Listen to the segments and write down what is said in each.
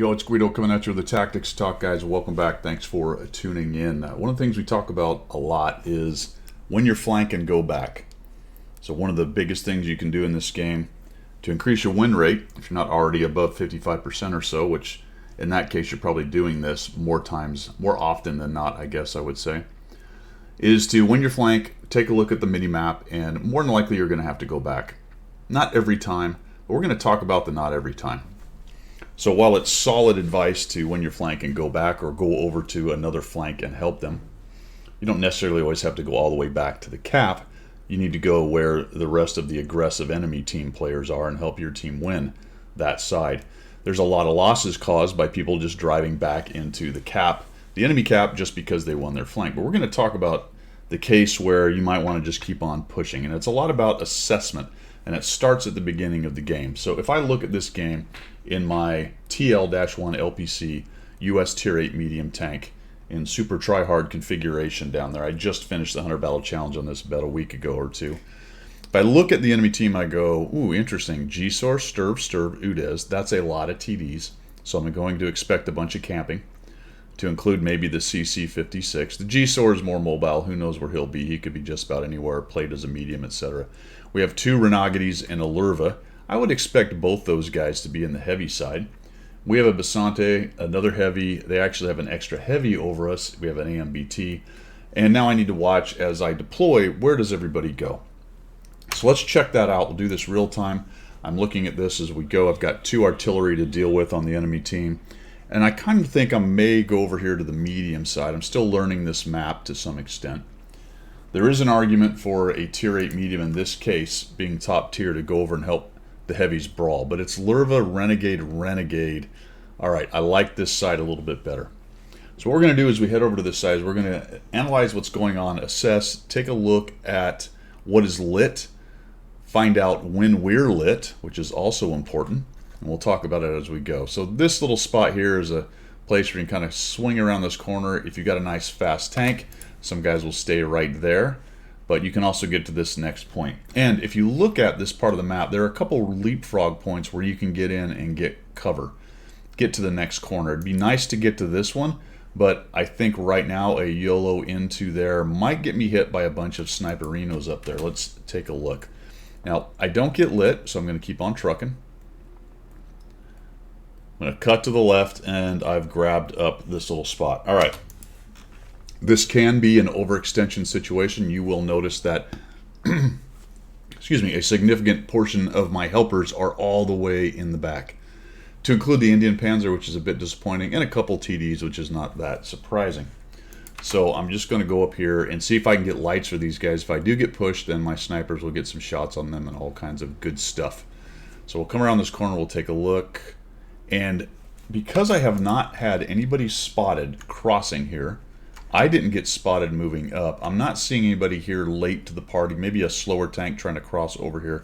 Yo, it's Guido coming at you with the Tactics Talk, guys. Welcome back. Thanks for tuning in. One of the things we talk about a lot is when you're flanking, go back. So one of the biggest things you can do in this game to increase your win rate, if you're not already above 55% or so, which in that case you're probably doing this more often than not, I guess I would say, is to, when you're flank, take a look at the mini-map, and more than likely you're going to have to go back. Not every time, but we're going to talk about the not every time. So while it's solid advice to, when you're flanking, go back or go over to another flank and help them, you don't necessarily always have to go all the way back to the cap. You need to go where the rest of the aggressive enemy team players are and help your team win that side. There's a lot of losses caused by people just driving back into the cap, the enemy cap, just because they won their flank. But we're going to talk about the case where you might want to just keep on pushing. And it's a lot about assessment, and it starts at the beginning of the game. So if I look at this game in my TL-1 LPC US Tier 8 medium tank in super try-hard configuration down there, I just finished the 100 Battle Challenge on this about a week ago or two. If I look at the enemy team, I go, ooh, interesting. Gisor, Sturv, Udez. That's a lot of TDs. So I'm going to expect a bunch of camping, to include maybe the CC56. The Gisor is more mobile. Who knows where he'll be? He could be just about anywhere, played as a medium, etc. We have two Renegates and a Lurva. I would expect both those guys to be in the heavy side. We have a Basante, another heavy. They actually have an extra heavy over us. We have an AMBT. And now I need to watch as I deploy, where does everybody go? So let's check that out. We'll do this real time. I'm looking at this as we go. I've got two artillery to deal with on the enemy team. And I kind of think I may go over here to the medium side. I'm still learning this map to some extent. There is an argument for a Tier 8 medium in this case, being top tier, to go over and help the heavies brawl. But it's Lurva, Renegade. All right, I like this side a little bit better. So what we're going to do is we head over to this side. We're going to analyze what's going on, assess, take a look at what is lit, find out when we're lit, which is also important. And we'll talk about it as we go. So this little spot here is a place where you can kind of swing around this corner. If you've got a nice fast tank, some guys will stay right there. But you can also get to this next point. And if you look at this part of the map, there are a couple leapfrog points where you can get in and get cover. Get to the next corner. It'd be nice to get to this one, but I think right now a YOLO into there might get me hit by a bunch of sniperinos up there. Let's take a look. Now, I don't get lit, so I'm going to keep on trucking. I'm going to cut to the left, and I've grabbed up this little spot. All right. This can be an overextension situation. You will notice that, excuse me, a significant portion of my helpers are all the way in the back, to include the Indian Panzer, which is a bit disappointing, and a couple TDs, which is not that surprising. So I'm just going to go up here and see if I can get lights for these guys. If I do get pushed, then my snipers will get some shots on them and all kinds of good stuff. So we'll come around this corner, we'll take a look. And because I have not had anybody spotted crossing here, I didn't get spotted moving up. I'm not seeing anybody here late to the party, maybe a slower tank trying to cross over here.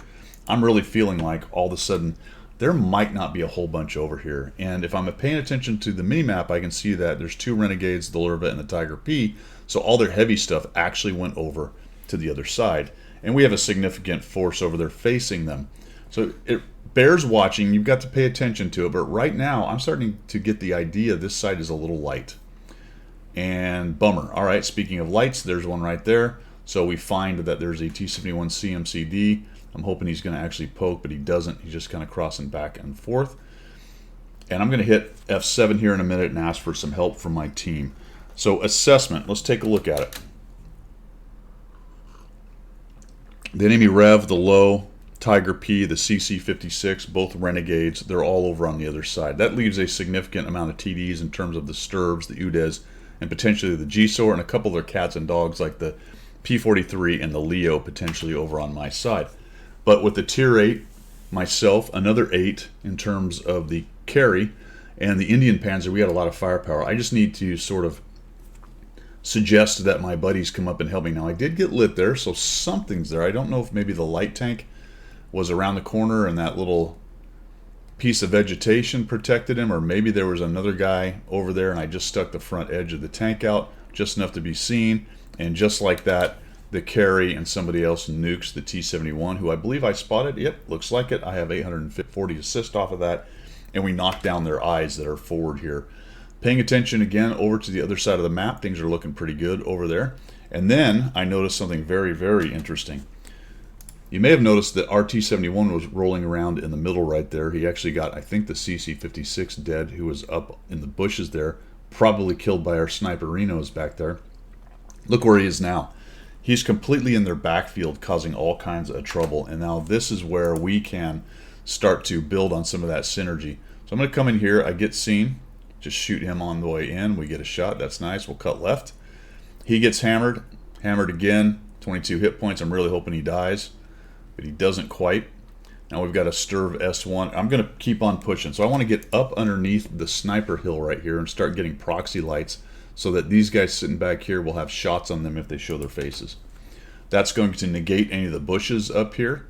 I'm really feeling like all of a sudden there might not be a whole bunch over here. And if I'm paying attention to the mini-map, I can see that there's two Renegades, the Lurva and the Tiger P, so all their heavy stuff actually went over to the other side. And we have a significant force over there facing them. So it bears watching. You've got to pay attention to it. But right now, I'm starting to get the idea this side is a little light. And bummer. All right, speaking of lights, there's one right there. So we find that there's a T-71 CMCD. I'm hoping he's going to actually poke, but he doesn't. He's just kind of crossing back and forth. And I'm going to hit F7 here in a minute and ask for some help from my team. So assessment, let's take a look at it. The enemy Rev, the low, Tiger P, the CC56, both Renegades, they're all over on the other side. That leaves a significant amount of TDs in terms of the Sturvs, the Udez, and potentially the Gisor, and a couple of their cats and dogs like the P43 and the Leo potentially over on my side. But with the Tier 8, myself, another 8 in terms of the carry, and the Indian Panzer, we had a lot of firepower. I just need to sort of suggest that my buddies come up and help me. Now, I did get lit there, so something's there. I don't know if maybe the light tank was around the corner and that little piece of vegetation protected him, or maybe there was another guy over there and I just stuck the front edge of the tank out just enough to be seen, and just like that, the carry and somebody else nukes the T-71, who I believe I spotted. Yep, looks like it. I have 840 assist off of that, and we knock down their eyes that are forward here. Paying attention again over to the other side of the map, things are looking pretty good over there. And then I noticed something very, very interesting. You may have noticed that RT-71 was rolling around in the middle right there. He actually got, I think, the CC-56 dead, who was up in the bushes there, probably killed by our Sniperinos back there. Look where he is now. He's completely in their backfield, causing all kinds of trouble. And now this is where we can start to build on some of that synergy. So I'm going to come in here. I get seen. Just shoot him on the way in. We get a shot. That's nice. We'll cut left. He gets hammered. Hammered again. 22 hit points. I'm really hoping he dies, but he doesn't quite. Now we've got a Sturv S1. I'm going to keep on pushing. So I want to get up underneath the sniper hill right here and start getting proxy lights so that these guys sitting back here will have shots on them if they show their faces. That's going to negate any of the bushes up here,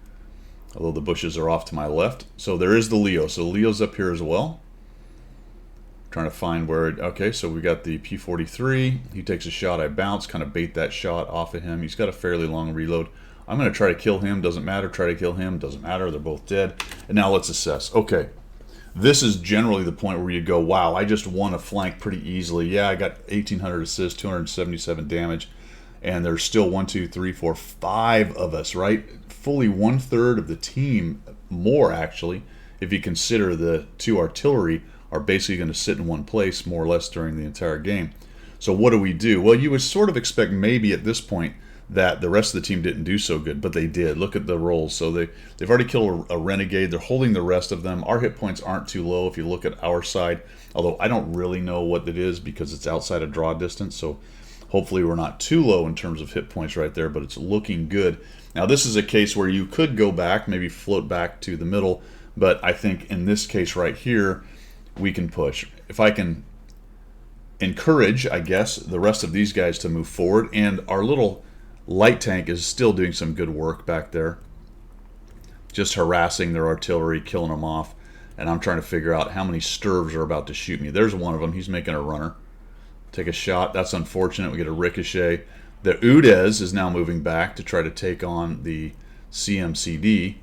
although the bushes are off to my left. So there is the Leo. So Leo's up here as well. Trying to find where it, okay, so we got the P43. He takes a shot. I bounce, kind of bait that shot off of him. He's got a fairly long reload. I'm going to try to kill him. Doesn't matter. Try to kill him. Doesn't matter. They're both dead. And now let's assess. Okay. This is generally the point where you go, wow, I just won a flank pretty easily. Yeah, I got 1,800 assists, 277 damage. And there's still 1, 2, 3, 4, 5 of us, right? Fully 1/3 of the team, more actually, if you consider the 2 artillery are basically going to sit in one place more or less during the entire game. So what do? Well, you would sort of expect maybe at this point that the rest of the team didn't do so good, but they did. Look at the rolls. So they've already killed a renegade. They're holding the rest of them. Our hit points aren't too low if you look at our side, although I don't really know what it is because it's outside of draw distance. So hopefully we're not too low in terms of hit points right there, but it's looking good. Now this is a case where you could go back, maybe float back to the middle, but I think in this case right here, we can push. If I can encourage, I guess, the rest of these guys to move forward, and our little light tank is still doing some good work back there, just harassing their artillery, killing them off, and I'm trying to figure out how many Sturvs are about to shoot me. There's one of them. He's making a runner. Take a shot. That's unfortunate. We get a ricochet. The Udez is now moving back to try to take on the CMCD,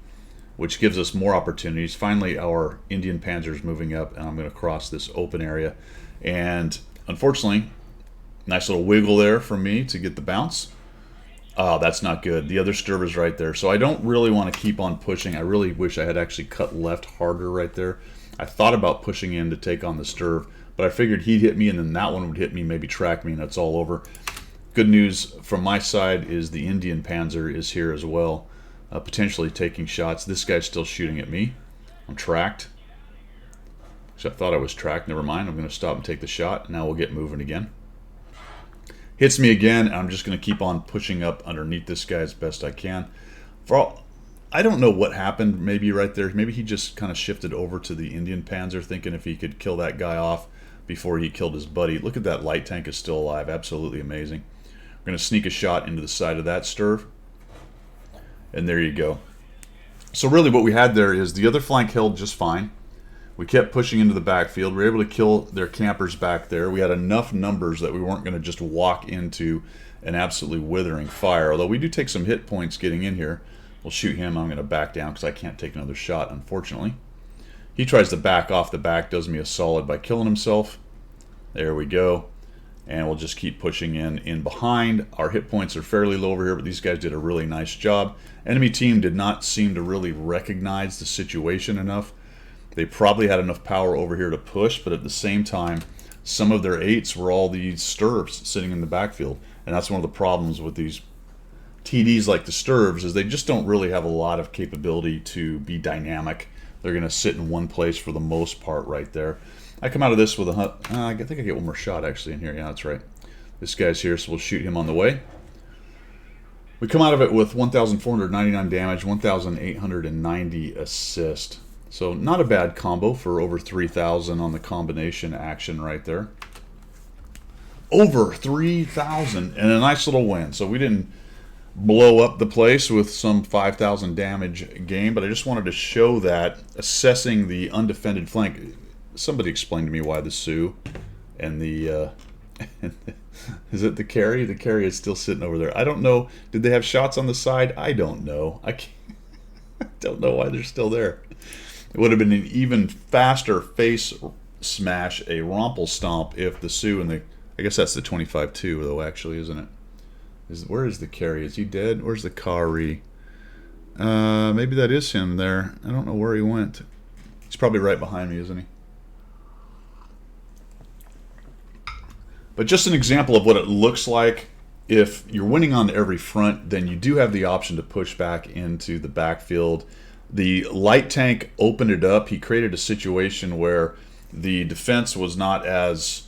which gives us more opportunities. Finally, our Indian Panzer is moving up, and I'm going to cross this open area. And unfortunately, nice little wiggle there from me to get the bounce. Oh, that's not good. The other Sturv is right there. So I don't really want to keep on pushing. I really wish I had actually cut left harder right there. I thought about pushing in to take on the Sturv, but I figured he'd hit me, and then that one would hit me, maybe track me, and it's all over. Good news from my side is the Indian Panzer is here as well, potentially taking shots. This guy's still shooting at me. I'm tracked. So I thought I was tracked. Never mind. I'm going to stop and take the shot. Now we'll get moving again. Hits me again, and I'm just going to keep on pushing up underneath this guy as best I can. I don't know what happened maybe right there. Maybe he just kind of shifted over to the Indian Panzer, thinking if he could kill that guy off before he killed his buddy. Look at that light tank is still alive. Absolutely amazing. We're going to sneak a shot into the side of that Sturv. And there you go. So really what we had there is the other flank held just fine. We kept pushing into the backfield. We were able to kill their campers back there. We had enough numbers that we weren't going to just walk into an absolutely withering fire. Although we do take some hit points getting in here. We'll shoot him. I'm going to back down because I can't take another shot, unfortunately. He tries to back off the back, does me a solid by killing himself. There we go. And we'll just keep pushing in behind. Our hit points are fairly low over here, but these guys did a really nice job. Enemy team did not seem to really recognize the situation enough. They probably had enough power over here to push, but at the same time, some of their 8s were all these Sturvs sitting in the backfield. And that's one of the problems with these TDs like the Sturvs, is they just don't really have a lot of capability to be dynamic. They're going to sit in one place for the most part right there. I come out of this with a I think I get one more shot actually in here. Yeah, that's right. This guy's here, so we'll shoot him on the way. We come out of it with 1,499 damage, 1,890 assist. So not a bad combo for over 3,000 on the combination action right there. Over 3,000 and a nice little win. So we didn't blow up the place with some 5,000 damage game, but I just wanted to show that assessing the undefended flank. Somebody explained to me why the Sioux and the is it the carry? The carry is still sitting over there. I don't know. Did they have shots on the side? I don't know. I don't know why they're still there. It would have been an even faster face smash, a Rompel stomp, if the Sioux and the, I guess that's the 25-2 though, actually, isn't it? Where is the carry? Is he dead? Where's the Kari? Maybe that is him there. I don't know where he went. He's probably right behind me, isn't he? But just an example of what it looks like. If you're winning on every front, then you do have the option to push back into the backfield. The light tank opened it up. He created a situation where the defense was not as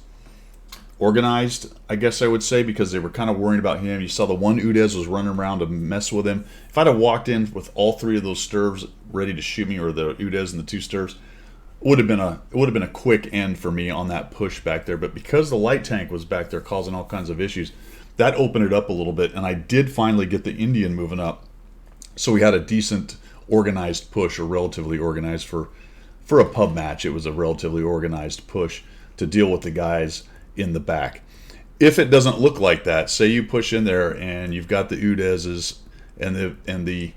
organized, I guess I would say, because they were kind of worried about him. You saw the one Udez was running around to mess with him. If I'd have walked in with all three of those Sturves ready to shoot me, or the Udez and the two Sturves, it would have been a quick end for me on that push back there. But because the light tank was back there causing all kinds of issues, that opened it up a little bit, and I did finally get the Indian moving up. So we had a decent organized push, or relatively organized for a pub match. It was a relatively organized push to deal with the guys in the back. If it doesn't look like that, say you push in there and you've got the Udezes and the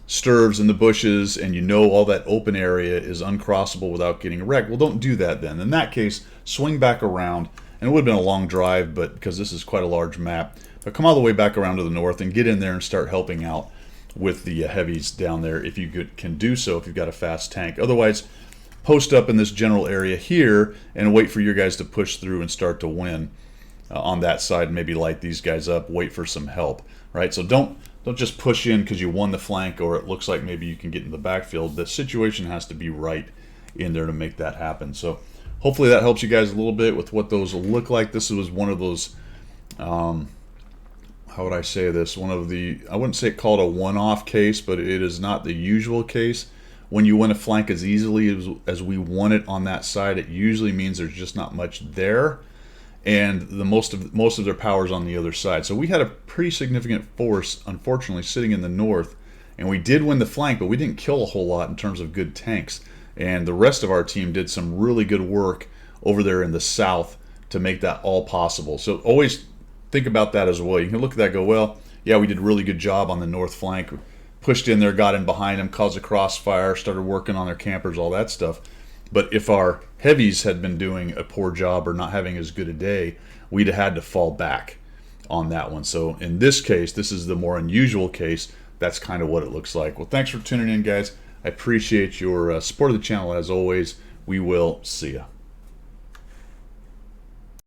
Sturves in the bushes, and you know all that open area is uncrossable without getting wrecked, well, don't do that then. In that case, swing back around, and it would have been a long drive, but because this is quite a large map, but come all the way back around to the north and get in there and start helping out with the heavies down there if you can do so, if you've got a fast tank. Otherwise, post up in this general area here and wait for your guys to push through and start to win on that side. Maybe light these guys up, wait for some help, right? So don't just push in because you won the flank, or it looks like maybe you can get in the backfield. The situation has to be right in there to make that happen. So hopefully that helps you guys a little bit with what those will look like. This was one of those, how would I say this? One of the, I wouldn't say called a one-off case, but it is not the usual case. When you win a flank as easily as we won it on that side, it usually means there's just not much there, and the most of their power's on the other side. So we had a pretty significant force, unfortunately, sitting in the north, and we did win the flank, but we didn't kill a whole lot in terms of good tanks. And the rest of our team did some really good work over there in the south to make that all possible. So always think about that as well. You can look at that and go, well, yeah, we did a really good job on the north flank. Pushed in there, got in behind them, caused a crossfire, started working on their campers, all that stuff. But if our heavies had been doing a poor job or not having as good a day, we'd have had to fall back on that one. So in this case, this is the more unusual case. That's kind of what it looks like. Well, thanks for tuning in, guys. I appreciate your support of the channel as always. We will see ya.